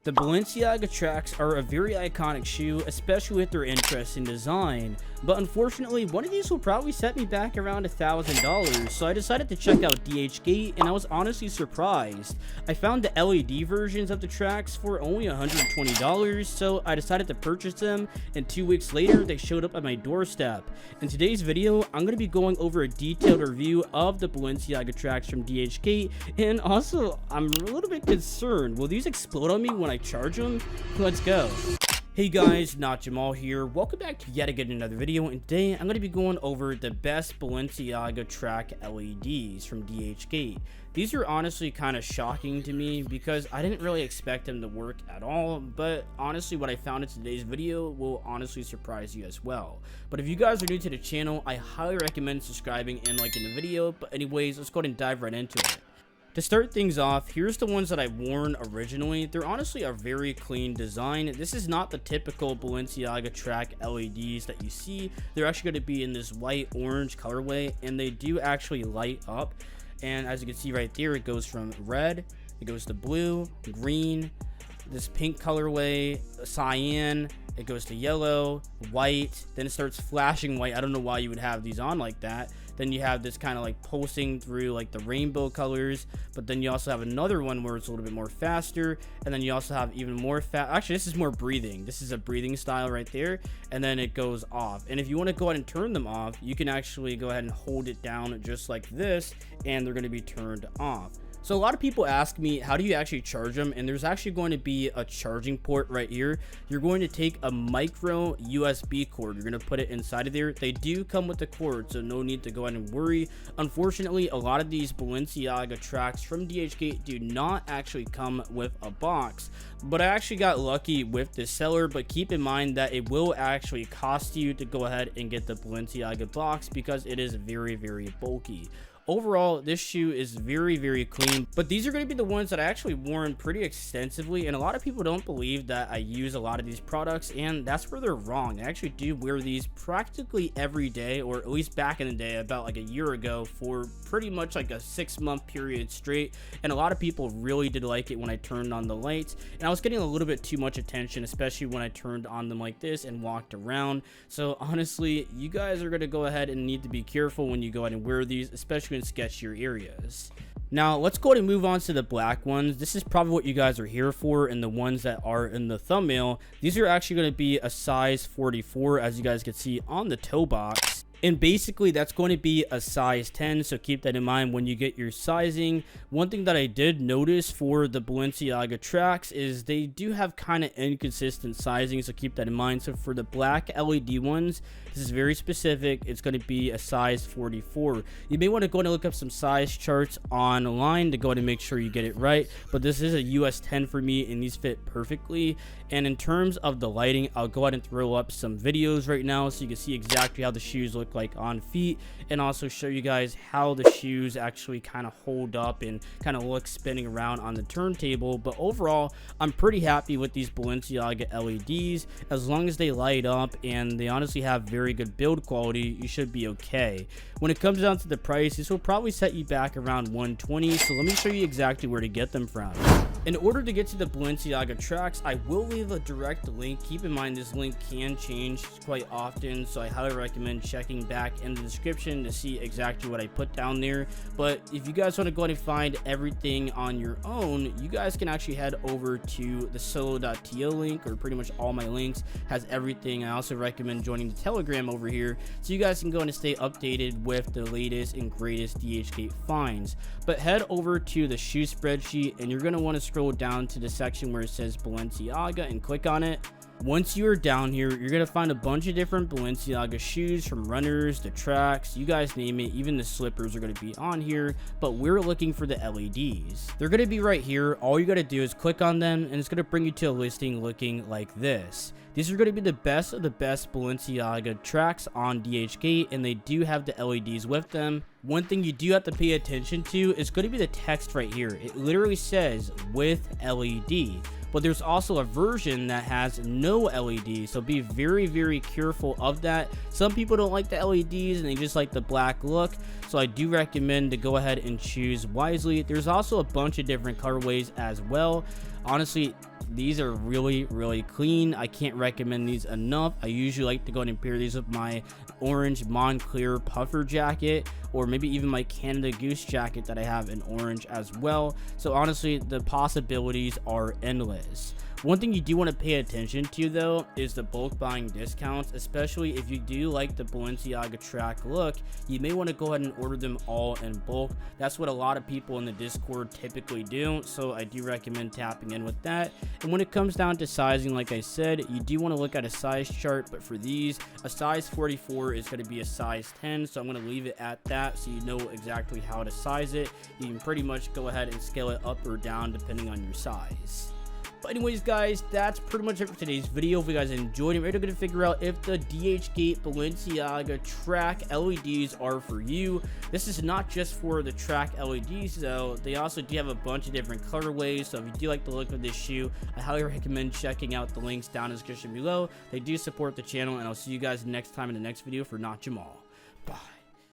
The Balenciaga tracks are a very iconic shoe, especially with their interesting design, but unfortunately one of these will probably set me back around $1,000, so I decided to check out Dhgate, and I was honestly surprised. I found the LED versions of the tracks for only $120, so I decided to purchase them, and 2 weeks later they showed up at my doorstep. In today's video, I'm going to be going over a detailed review of the Balenciaga tracks from Dhgate, and also I'm a little bit concerned, will these explode on me when I charge them? Let's go. Hey guys, not Jamal here. Welcome back to yet again another video, and today I'm going to be going over the best Balenciaga track LEDs from Dhgate. These are honestly kind of shocking to me because I didn't really expect them to work at all, but honestly what I found in today's video will honestly surprise you as well. But if you guys are new to the channel, I highly recommend subscribing and liking the video. But anyways, let's go ahead and dive right into it. To start things off, here's the ones that I've worn originally. They're honestly a very clean design. This is not the typical Balenciaga track LEDs that you see. They're actually going to be in this white orange colorway, and they do actually light up. And as you can see right there, it goes from red, it goes to blue, green, this pink colorway, cyan, it goes to yellow, white, then it starts flashing white. I don't know why you would have these on like that. Then you have this kind of like pulsing through like the rainbow colors, but then you also have another one where it's a little bit more faster, and then you also have even more actually this is more breathing. This is a breathing style right there, and then it goes off. And if you want to go ahead and turn them off, you can actually go ahead and hold it down just like this, and they're going to be turned off. So a lot of people ask me, how do you actually charge them? And there's actually going to be a charging port right here. You're going to take a micro USB cord. You're going to put it inside of there. They do come with the cord, so no need to go ahead and worry. Unfortunately, a lot of these Balenciaga tracks from Dhgate do not actually come with a box. But I actually got lucky with this seller, but keep in mind that it will actually cost you to go ahead and get the Balenciaga box because it is very, very bulky. Overall, this shoe is very, very clean, but these are going to be the ones that I actually worn pretty extensively, and a lot of people don't believe that I use a lot of these products, and that's where they're wrong. I actually do wear these practically every day, or at least back in the day, about like a year ago, for pretty much like a 6-month period straight, and a lot of people really did like it when I turned on the lights, and I was getting a little bit too much attention, especially when I turned on them like this and walked around. So honestly, you guys are going to go ahead and need to be careful when you go ahead and wear these, especially in sketchier areas. Now let's go ahead and move on to the black ones. This is probably what you guys are here for, and the ones that are in the thumbnail, these are actually going to be a size 44, as you guys can see on the toe box. And basically that's going to be a size 10, so keep that in mind when you get your sizing. One thing that I did notice for the Balenciaga tracks is they do have kind of inconsistent sizing, so keep that in mind. So for the black LED ones, this is very specific. It's going to be a size 44. You may want to go ahead and look up some size charts online to go ahead and make sure you get it right, but this is a US 10 for me, and these fit perfectly. And in terms of the lighting, I'll go ahead and throw up some videos right now so you can see exactly how the shoes look like on feet, and also show you guys how the shoes actually kind of hold up and kind of look spinning around on the turntable. But overall, I'm pretty happy with these Balenciaga LEDs. As long as they light up and they honestly have very good build quality, you should be okay. When it comes down to the price, this will probably set you back around $120, so let me show you exactly where to get them from. In order to get to the Balenciaga tracks, I will leave a direct link. Keep in mind this link can change quite often, so I highly recommend checking back in the description to see exactly what I put down there. But if you guys want to go ahead and find everything on your own, you guys can actually head over to the solo.to link, or pretty much all my links has everything. I also recommend joining the Telegram over here so you guys can go and stay updated with the latest and greatest Dhgate finds. But head over to the shoe spreadsheet, and you're going to want to scroll down to the section where it says Balenciaga and click on it. Once you are down here, you're going to find a bunch of different Balenciaga shoes, from runners to tracks, you guys name it. Even the slippers are going to be on here, but we're looking for the LEDs. They're going to be right here. All you got to do is click on them, and it's going to bring you to a listing looking like this. These are going to be the best of the best Balenciaga tracks on Dhgate, and they do have the LEDs with them. One thing you do have to pay attention to is going to be the text right here. It literally says with LED. But there's also a version that has no LED, so be very, very careful of that. Some people don't like the LEDs and they just like the black look, so I do recommend to go ahead and choose wisely. There's also a bunch of different colorways as well. Honestly, These are really clean. I can't recommend these enough. I usually like to go ahead and pair these with my orange Moncler puffer jacket, or maybe even my Canada Goose jacket that I have in orange as well. So honestly, the possibilities are endless. One thing you do want to pay attention to though is the bulk buying discounts, especially if you do like the Balenciaga track look. You may want to go ahead and order them all in bulk. That's what a lot of people in the Discord typically do, so I do recommend tapping in with that. And when it comes down to sizing, like I said, you do want to look at a size chart, but for these, a size 44 is going to be a size 10, so I'm going to leave it at that so you know exactly how to size it. You can pretty much go ahead and scale it up or down depending on your size. But anyways, guys, that's pretty much it for today's video. If you guys enjoyed it, we're going to figure out if the Dhgate Balenciaga track LEDs are for you. This is not just for the track LEDs, though. They also do have a bunch of different colorways, so if you do like the look of this shoe, I highly recommend checking out the links down in the description below. They do support the channel, and I'll see you guys next time in the next video for Not Jamal. Bye.